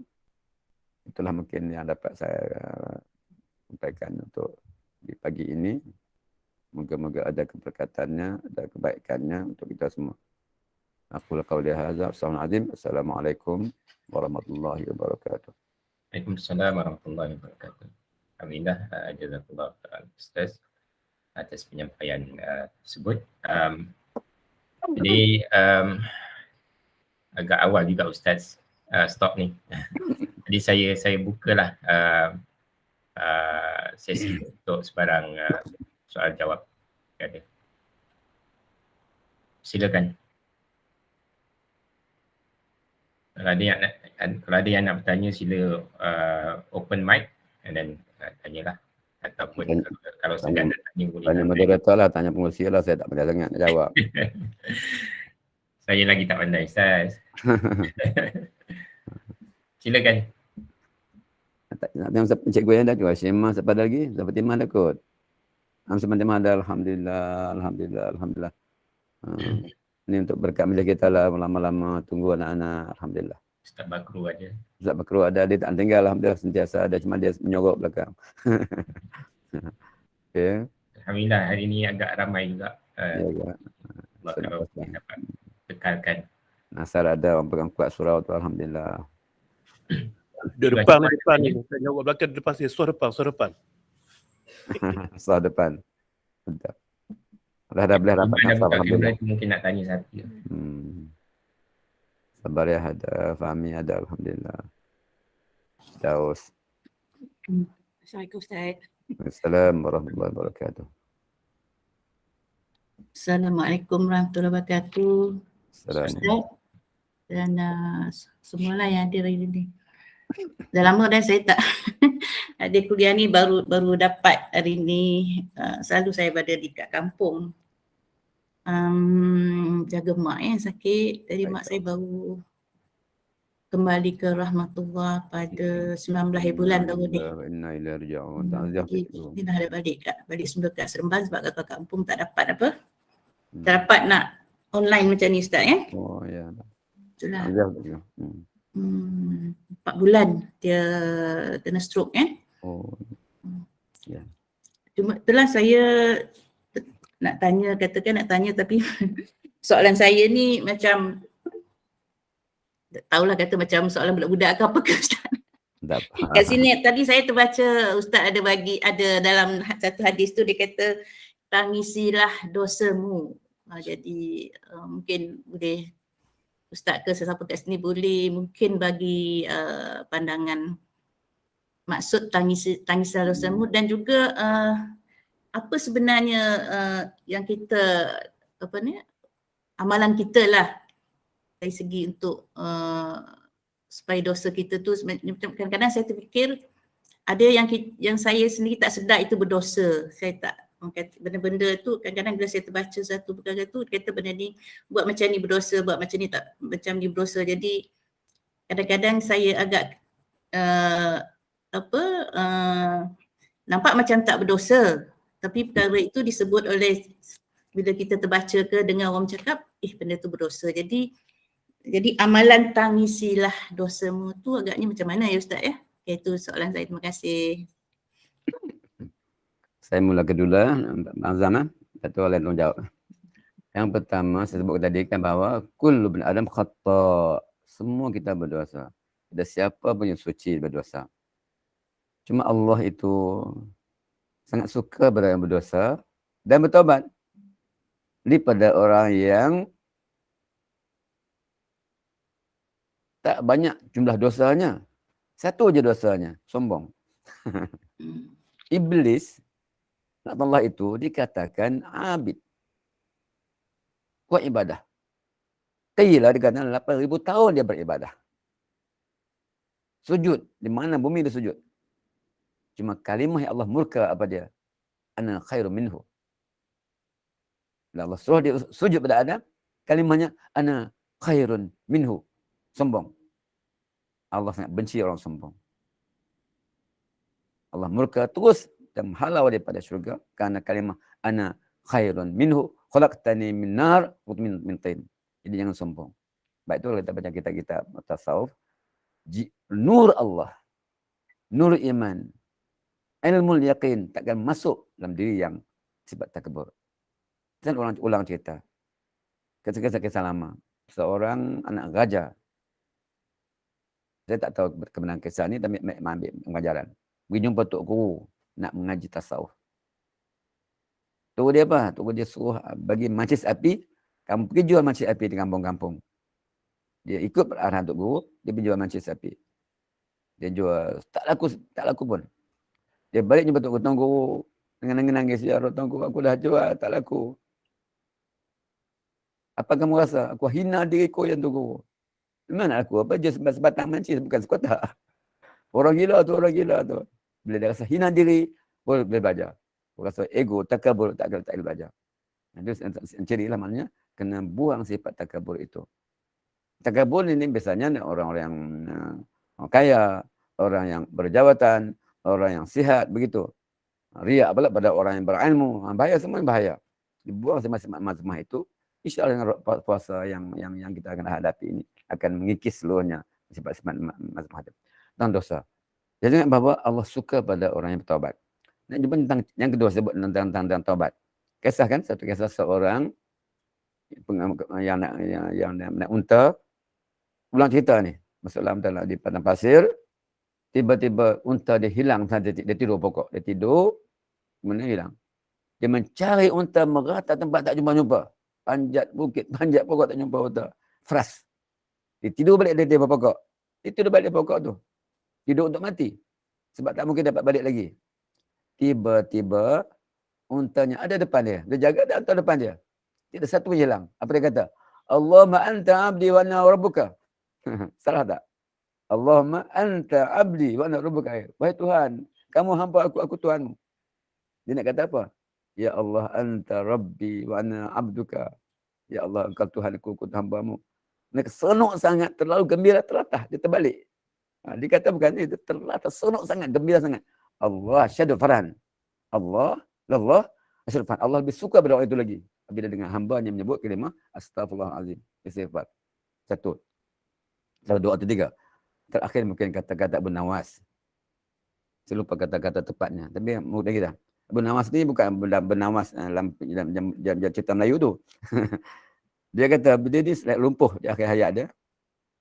Itulah mungkin yang dapat saya sampaikan untuk di pagi ini. Moga-moga ada keberkatannya, ada kebaikannya untuk kita semua. Aku qauli hadza, Assalamualaikum warahmatullahi wabarakatuh. Waalaikumsalam warahmatullahi wabarakatuh. Alhamdulillah, jazakallah Ustaz atas penyampaian tersebut. Jadi agak awal juga Ustaz stop ni. Jadi saya bukalah sesi untuk sebarang soal jawab. Ada. Silakan. Kalau ada yang nak bertanya, sila open mic and then tanyalah. Ataupun kalau sedang nak tanya boleh. Tanya moderator lah, tanya pengurusi lah. Saya tak pandai sangat nak jawab. Saya lagi tak pandai, Ustaz. Silakan. Nak tengok cikgu yang dah juga. Syemah siapa lagi? Siapa timah dah kot. Sampai timah ada. Alhamdulillah. Ini untuk berkat majlis kita lah. Lama-lama tunggu anak-anak. Alhamdulillah. Ustaz Bakru ada. Ustaz Bakru ada. Dia tak tinggal. Alhamdulillah sentiasa ada. Cuma dia menyorok belakang. Okay. Alhamdulillah hari ini agak ramai juga. Ya. Kalau kita dapat tekalkan. Nasar ada. Orang pegang kuat surau tu. Alhamdulillah. Di depan ni. Saya jawab belakang depan saya. Suara depan. Surau depan. Sedap. Dah boleh dapat nasar. Alhamdulillah. Mungkin nak tanya satu. Sabar ya ada. Fahmi ada. Alhamdulillah. Daus. Assalamualaikum Ustaz. Assalamualaikum warahmatullahi wabarakatuh. Assalamualaikum warahmatullahi wabarakatuh. Assalamualaikum. Ustaz dan semualah yang hadir hari ini. Dah lama dah saya tak ada kuliah ni, baru dapat hari ni. Selalu saya berada di kat kampung. Jaga mak sakit. Jadi mak saya baru kembali ke rahmatullah pada 19 bulan tahun ni. Inna ilaihi raji'un. Dia dah ada balik semula kat Seremban sebab kat kampung tak dapat apa. Tak dapat nak online macam ni Ustaz ya. Oh ya. Itulah. 4 bulan dia kena stroke kan. Oh. Ya. Cuma itulah saya nak tanya tapi soalan saya ni macam tak tahulah kata macam soalan budak-budak ke apa ke Ustaz. Kat sini tadi saya terbaca Ustaz ada dalam satu hadis tu dia kata tangisilah dosamu. Jadi mungkin boleh Ustaz ke sesiapa kat sini boleh mungkin bagi pandangan maksud tangisilah dosamu dan juga apa sebenarnya yang kita amalan kita lah dari segi untuk supaya dosa kita tu kadang-kadang saya terfikir ada yang saya sendiri tak sedar itu berdosa. Saya tak benda-benda tu kadang-kadang bila saya terbaca satu perkara tu kata benda ni buat macam ni berdosa, buat macam ni tak macam ni berdosa. Jadi kadang-kadang saya agak nampak macam tak berdosa tapi perkara itu disebut oleh bila kita terbaca ke dengar orang cakap benda tu berdosa. Jadi amalan tangisilah dosamu tu agaknya macam mana ya Ustaz ya? Okay, itu soalan saya. Terima kasih. Saya mula kedua, Bang Zaman. Satu orang lain jawab. Yang pertama, saya sebut tadi kan bahawa kullu bin Adam khata'. Semua kita berdosa. Tidak siapa pun yang suci berdosa. Cuma Allah itu sangat suka pada yang berdosa dan bertobat. Daripada orang yang tak banyak jumlah dosanya. Satu aja dosanya, sombong. Iblis, Allah itu dikatakan abid. Kuat ibadah. Qila dikatakan 8,000 tahun dia beribadah. Sujud. Di mana bumi dia sujud. Cuma kalimah yang Allah murka apa dia? Ana khairu minhu. Dan Allah suruh dia sujud pada Adam. Kalimahnya ana khairun minhu. Sombong. Allah sangat benci orang sombong. Allah murka terus dan menghalau daripada syurga kerana kalimah ana khairun minhu khalaqtani min nar wa min tin. Jadi jangan sombong. Baik itu kita baca kitab-kitab tasawuf, nur Allah, nur iman, ilmu yaqin takkan masuk dalam diri yang sifat takabur. Dan orang ulang cerita. Kisah-kisah lama. Seorang anak raja. Saya tak tahu kebenaran kisah ni tapi ambil pengajaran. Pergi jumpa Tok Guru nak mengaji tasawuf. Tok dia apa? Tok dia suruh bagi macis api, kamu pergi jual macis api di kampung-kampung. Dia ikut arahan Tok Guru, dia pergi jual macis api. Dia jual, tak laku pun. Dia balik jumpa Tok Guru dengan nangis, ya Tok Guru aku dah jual, tak laku. Apa kamu rasa? Aku hina diriku yang Tok Guru. Mana aku? Apa je sebatang mancis bukan sekotak. Orang gila tu. Bila dia rasa hina diri, boleh belajar. Rasa ego, takabur, tak boleh belajar. Itu ciri lah maknanya, kena buang sifat takabur itu. Takabur ini biasanya orang-orang yang kaya, orang yang berjawatan, orang yang sihat, begitu. Riak pula pada orang yang berilmu. Bahaya, semua yang bahaya. Dibuang semua itu, insya-Allah dengan puasa yang kita akan hadapi ini akan mengikis seluruhnya sifat-sifat mazmum itu. Tentang dosa. Jadi ingat bahawa Allah suka pada orang yang bertaubat. Nak jumpa tentang yang kedua sebut tentang taubat. Kisah kan satu kisah seorang yang nak unta ulang cerita ni. Masuk dalam di padang pasir, tiba-tiba unta dia hilang saja, dia tidur pokok. Dia tidur, kemudian hilang. Dia mencari unta merata tempat tak jumpa. Panjat bukit, panjat pokok tak jumpa unta. Fras. Dia tidur balik dia pokok. Dia tidur balik pokok tu. Tidur untuk mati. Sebab tak mungkin dapat balik lagi. Tiba-tiba untanya ada depan dia. Dia jaga ada unta depan dia. Tidak satu pun hilang. Apa dia kata? Allahumma anta abdi wa ana rabbuka. Salah tak? Allahumma anta abdi wa ana rabbuka. Wahai Tuhan, kamu hamba aku Tuhanmu. Dia nak kata apa? Ya Allah anta rabbi wa ana abduka. Ya Allah engkau Tuhanku, aku hambamu. Dia senuk sangat, terlalu gembira, terlatah. Dia terbalik. Dia kata bukan itu, terlatah, senuk sangat, gembira sangat. Allah syadu farhan. Allah asyadu farhan. Allah lebih suka pada orang itu lagi. Bila dengan hambanya menyebut kalimah astaghfirullahalazim. Istighfar. Satu. Kalau dua atau tiga. Terakhir mungkin kata-kata Abu Nawas. Saya lupa kata-kata tepatnya. Tapi mudah kita. Abu Nawas ni bukan Abu Nawas dalam cerita Melayu tu. Dia kata, dia ni lumpuh di akhir hayat dia.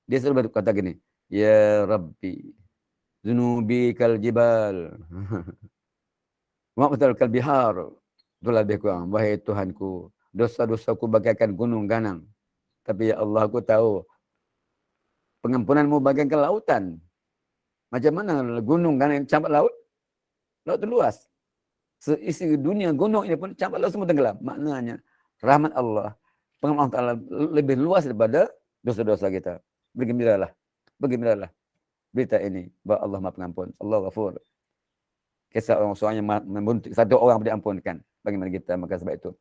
Dia selalu berkata gini. Ya Rabbi, zunubi kal jibal. Ma'utal kal bihar. Itulah lebih kurang. Wahai Tuhanku, dosa-dosaku bagaikan gunung ganang. Tapi ya Allah, aku tahu pengampunanmu bagaikan lautan. Macam mana gunung ganang campak laut? Laut itu luas. Seisi dunia gunung ini pun campak laut semua tenggelam. Maknanya rahmat Allah, pengampunan Allah lebih luas daripada dosa-dosa kita. Bergembiralah berita ini bahawa Allah Maha Pengampun. Allah Ghafur. Kisah seorang yang membunuh satu orang diampunkan. Bagaimana kita? Maka sebab itu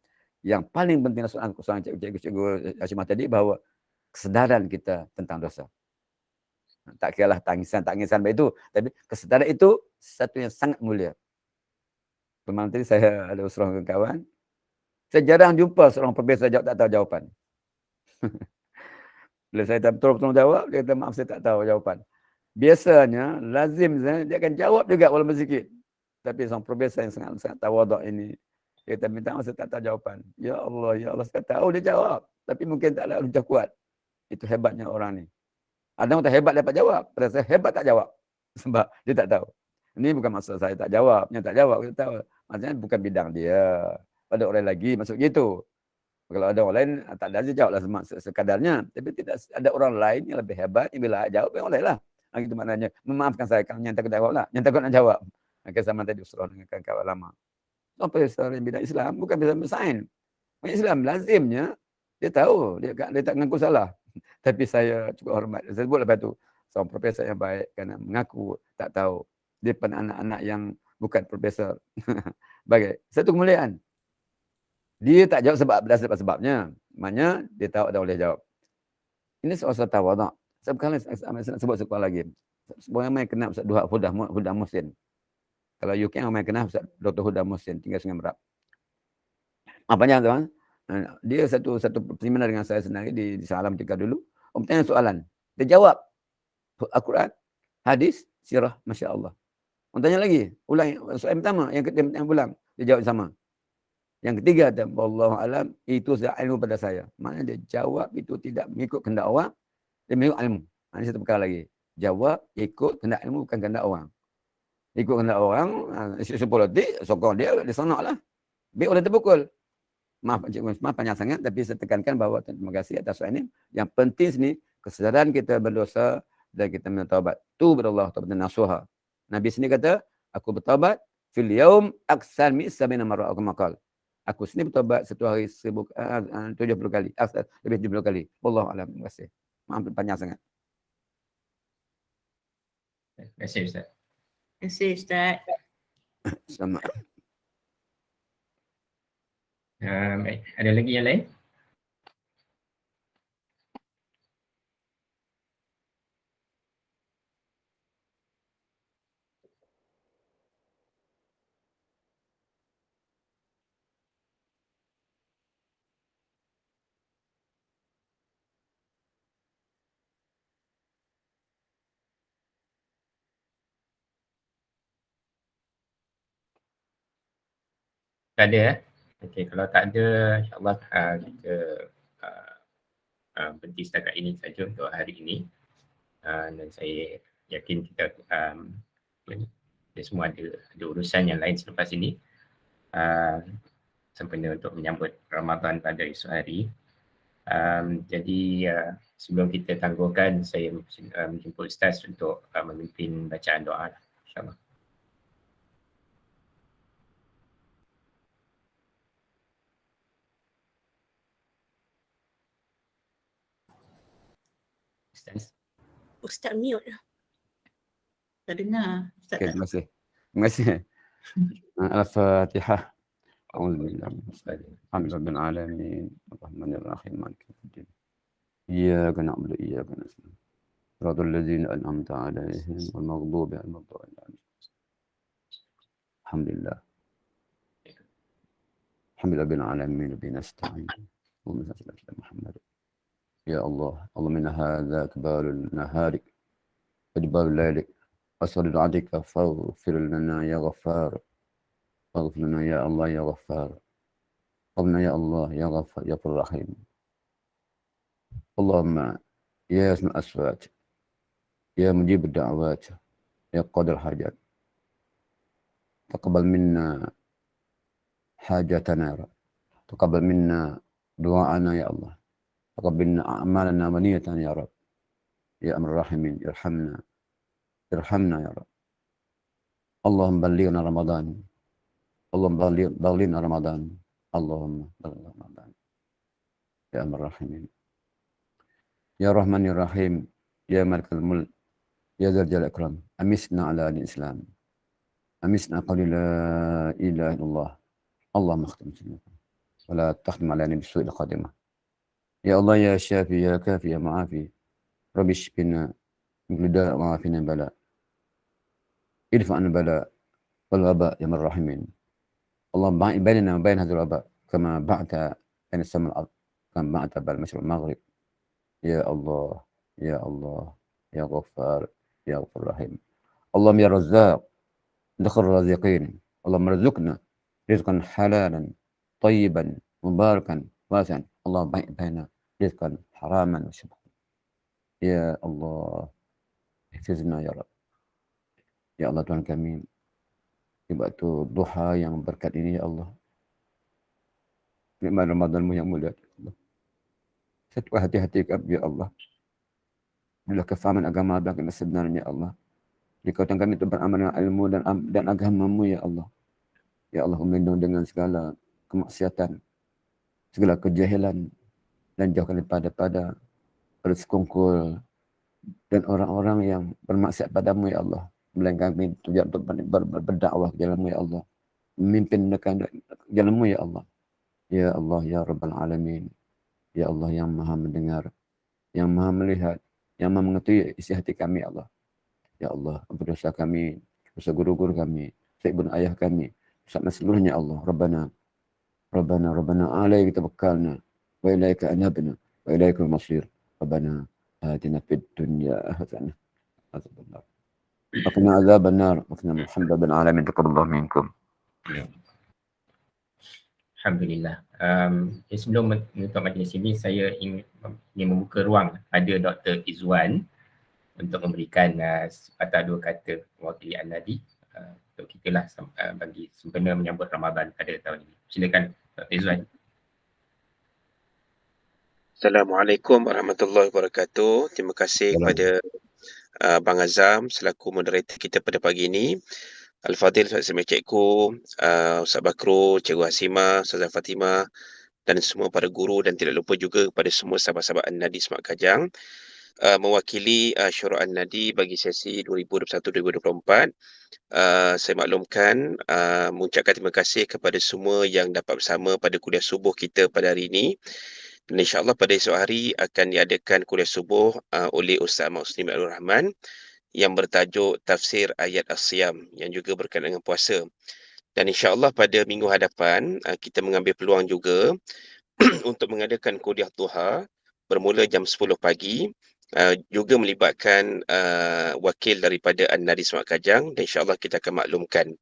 yang paling penting soalan cikgu Hashimah tadi bahawa kesedaran kita tentang dosa. Tak kiralah tangisan itu, tapi kesedaran itu satu yang sangat mulia. Kemarin tadi saya ada seorang kawan, saya jarang jumpa seorang profesor jawab tak tahu jawapan. Bila saya tak betul-betul jawab, dia kata maaf saya tak tahu jawapan. Biasanya, lazim dia akan jawab juga walaupun sikit. Tapi seorang profesor yang sangat tawaduk ini, dia kata minta maaf saya tak tahu jawapan. Ya Allah, saya tahu dia jawab. Tapi mungkin tak ada hujah kuat. Itu hebatnya orang ni. Ada orang tak hebat dapat jawab. Pada saya hebat tak jawab. Sebab dia tak tahu. Ini bukan maksud saya tak jawab. Yang tak jawab, kita tahu. Maksudnya bukan bidang dia. Ada orang lagi masuk gitu. Kalau ada orang lain, tak ada dia jawablah sekadarnya. Tapi tidak ada orang lain yang lebih hebat, yang bila jawab, yang lain lah. Itu maknanya, memaafkan saya, kalau yang takut jawab lah. Yang takut nak jawab. Maka sama tadi usul dengan kawan lama. Sampai seorang bidang Islam, bukan bidang sains. Islam lazimnya, dia tahu, dia tak mengaku salah. Tapi saya cukup hormat. Saya sebut lepas tu, seorang profesor yang baik, kerana mengaku tak tahu. Dia pada anak-anak yang bukan profesor. Bagai satu kemuliaan. Dia tak jawab sebabnya. Maknanya dia tahu ada boleh jawab. Ini soal tawaduk. Sekali saya sebut sekolah lagi. Semua yang main kenal Ustaz Huda Muhsin. Kalau UK yang main kenal Ustaz Dr. Huda Muhsin, tinggal Sungai Merak. Apanya tuan? Dia satu seminar dengan saya sendiri di Salam Tika dulu. Om tanya soalan. Dia jawab. Al-Quran, hadis, sirah, Masya Allah. Om tanya lagi. Ulang soalan pertama. Yang ulang. Dia jawab sama. Yang ketiga, wallahu alam, itu ilmu pada saya. Maknanya dia jawab itu tidak mengikut kehendak orang, dia mengikut ilmu. Ini satu perkara lagi. Jawab ikut kehendak ilmu, bukan kehendak orang. Ikut kehendak orang, isu politik, sokong dia sonok lah. Biar orang terpukul. Maaf panjang sangat, tapi saya tekankan bahawa terima kasih atas soalan ini. Yang penting sini, kesedaran kita berdosa dan kita minta taubat. Tu berallah, taubat nasuha. Nabi sini kata, aku bertaubat fil yaum aksar mi sabina marra, aku makal. Aku sini bertaubat satu hari 70 kali. Lebih 70 kali. Wallahu a'lam. Terima kasih. Maaf panjang sangat. Terima kasih Ustaz. Terima kasih Ustaz. Sama. Baik. Ada lagi yang lain? Tak ada eh? Okey, kalau tak ada, insyaAllah kita berhenti setakat ini saja untuk hari ini. Dan saya yakin kita semua ada urusan yang lain selepas ini. Sempena untuk menyambut Ramadan pada esok hari. Jadi sebelum kita tangguhkan, saya menjemput Ustaz untuk memimpin bacaan doa, insyaAllah. Ustaz. Ustaz mute. Tak dengar. Ustaz Okay, tak. terima kasih. Terima kasih. Al-Fatihah. A'udzubillah min syaitanir rajim. Alhamdulillahil alamin. Arrahmanir rahim. Maliki yaumiddin. Iyyaka na'budu wa iyyaka nasta'in. Shiratal ladzina an'amta 'alaihim wal maghdubi 'alaihim waladdallin. Alhamdulillah. Alhamdulillahil alamin wa bihi nasta'in. Allahumma salli ala Muhammad. Ya Allah, Allahumma hadza kabalul naharik adbalul lailik as'alu 'alaika faghfir lana ya ghaffar. Faghfir lana ya Allah ya ghaffar. Rabbana ya Allah ya ghaffar ya rahim. Allahumma ya asma aswat ya mujib ad-da'awat ya qadil hajat. Taqabbal minna hajatana. Taqabbal minna du'ana ya Allah. تقبلنا أعمالنا ونية يا رب يا أمر الراحمين ارحمنا يا رب. اللهم بلغنا رمضان. اللهم بلغنا رمضان. اللهم بلغنا رمضان يا أمر الراحمين يا رحمن يا رحيم يا ملك الملك يا ذا الجلال والإكرام. أمسنا على الإسلام. أمسنا قول لا إله إلا الله. اللهم اختم سنة ولا تختم علينا بالسوء القادمة. يا الله يا شافي يا كافي يا معافي. رب اشفنا من كل داء وعافنا بلاء. ادفع عنا البلاء والوباء يا من الراحمين. اللهم باعد بيننا وبين هذا الوباء كما بعت بين السماء والارض كما بعت بين المشرق والمغرب. يا الله يا الله يا غفار يا غفور رحيم. اللهم يا رزاق دخل الرازقين. اللهم ارزقنا رزقا حلالا طيبا مباركا واسعا. اللهم باعد بين رزقا حراما وشبها. Ya Allah, hafizna ya Rabb. Ya Allah Tuhan kami, di waktu duha yang berkat ini ya Allah. Nikmat Ramadan-Mu yang mulia ya Allah. Satu hati-hati kami ya Allah. Bila kefahaman agama dan sebenarnya ya Allah. Dikatakan kami itu beramal dengan ilmu dan agama-Mu ya Allah. Ya Allah, melindungi dengan segala kemaksiatan, segala kejahilan, dan jauhkan daripada bersekongkol dan orang-orang yang bermaksiat padamu ya Allah. Melainkan kami tujuan untuk berdakwah ke jalan-Mu ya Allah. Memimpin dekat jalan-Mu ya Allah. Ya Allah ya Rabbal Alamin. Ya Allah yang maha mendengar yang maha melihat, yang maha mengetahui isi hati kami, Allah. Ya Allah, ampun dosa kami, dosa guru-guru kami, ibu dan ayah kami, bersama seluruhnya Allah. Rabbana alaika tawakkalna wa ilaika anabna wa ilaikal masir. Rabbana atina fid dunya hasanah wa qina adzaban nar wa qina alhamdulillah alamin. Taqabbalallahu minkum. Alhamdulillah. Sebelum menutup majlis ini, saya ingin membuka ruang pada Dr. Izwan untuk memberikan sepatah dua kata mewakili An-Nadi untuk kita lah bagi sempena menyambut Ramadan pada tahun ini. Silakan Dr. Izwan. Assalamualaikum warahmatullahi wabarakatuh. Terima kasih kepada Bang Azam selaku moderator kita pada pagi ini. Al-Fadhil, Cikgu, Ustaz Bakro, Cikgu Hasimah, Ustazah Fatimah dan semua para guru, dan tidak lupa juga kepada semua sahabat-sahabat An-Nadi Semak Kajang. Mewakili Syura An-Nadi bagi sesi 2021-2024, saya maklumkan mengucapkan terima kasih kepada semua yang dapat bersama pada kuliah subuh kita pada hari ini. Dan insyaAllah pada esok hari akan diadakan kuliah subuh oleh Ustaz Muslim Abdul Rahman yang bertajuk Tafsir Ayat As-Siyam yang juga berkaitan dengan puasa. Dan insyaAllah pada minggu hadapan kita mengambil peluang juga untuk mengadakan kuliah duha bermula jam 10 pagi, juga melibatkan wakil daripada An-Nadi Semak Kajang, dan insyaAllah kita akan maklumkan.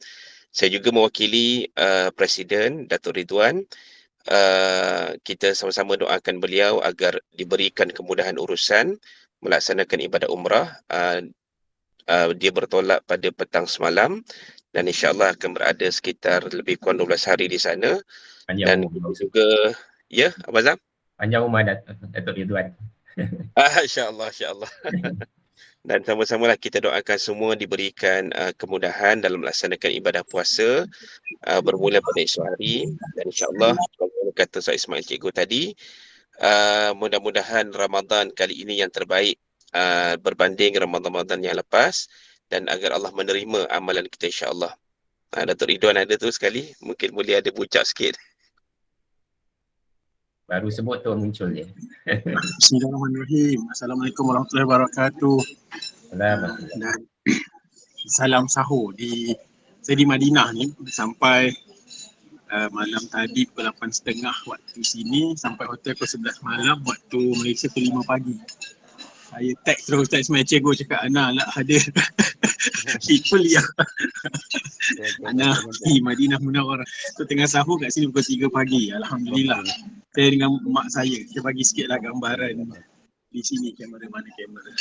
Saya juga mewakili Presiden Datuk Ridwan. Kita sama-sama doakan beliau agar diberikan kemudahan urusan melaksanakan ibadah umrah. Dia bertolak pada petang semalam dan insyaAllah akan berada sekitar lebih kurang 12 hari di sana. Dan kita juga, ya, Abang Azam? Panjang umur Datuk Ridwan. InsyaAllah, insyaAllah. Dan sama-samalah kita doakan semua diberikan kemudahan dalam melaksanakan ibadah puasa bermula pada esok hari. Dan insyaAllah, bagaimana kata Ustaz Ismail Cikgu tadi, mudah-mudahan Ramadan kali ini yang terbaik berbanding Ramadan yang lepas, dan agar Allah menerima amalan kita insyaAllah. Datuk Ridwan ada tu sekali, mungkin boleh ada bucak sikit. Baru sebut tu muncul dia. Bismillahirrahmanirrahim. Assalamualaikum warahmatullahi wabarakatuh. Dan salam sahur saya di Madinah ni sampai malam tadi pukul 8.30 waktu sini, sampai hotel pukul 11 malam waktu Malaysia pukul 5 pagi. Saya text terus Ustaz Ismail Cikgu cakap, Ana lah ada kuliah. Ana di Madinah Munawwarah. So tengah sahur kat sini pukul 3 pagi. Alhamdulillah. Saya dengan mak saya, kita bagi sikitlah gambaran di sini, kamera mana kamera.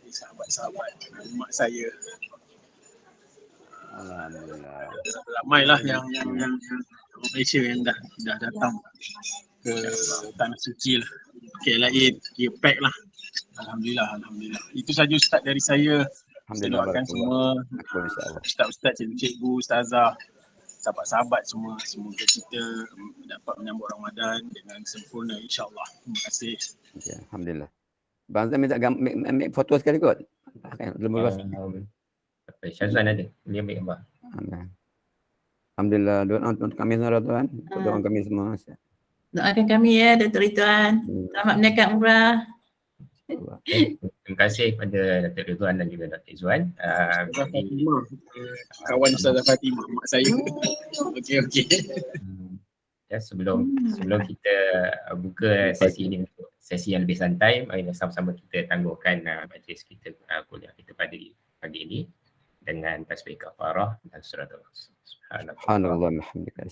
Sahabat-sahabat mak saya. Alhamdulillah. Ramailah yang Malaysia yang dah datang ke tanah suci lah. KLIA dia pack lah. Alhamdulillah. Itu saja Ustaz dari saya. Saya doakan semua Ustaz-Ustaz, Cikgu, Ustazah, sahabat-sahabat semua, semoga kita dapat menyambut Ramadan dengan sempurna insyaAllah. Terima kasih. Okay, Alhamdulillah. Bang Zam minta ambil foto sekali kot. Belum luas. Syazwan ada, dia ambil gambar. Alhamdulillah, doa untuk kami semua tuan. Doa kami semua. Doakan kami ya Dr. Ridwan. Selamat menunaikan umrah. Terima kasih kepada Dr. Ridwan dan juga Dr. Izwan. Kawan Ustazah Fatimah, mak saya. Okey. Ya, sebelum kita buka sesi ini untuk sesi yang lebih santai, mari sama-sama kita tangguhkan majlis kita, kuliah kita pada pagi ini dengan tasbih kafarah dan surat al-Asr. Subhanallah bihamdika.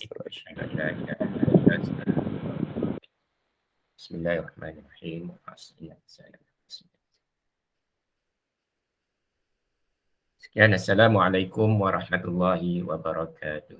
Bismillahirrahmanirrahim. Sekian, Assalamualaikum warahmatullahi wabarakatuh.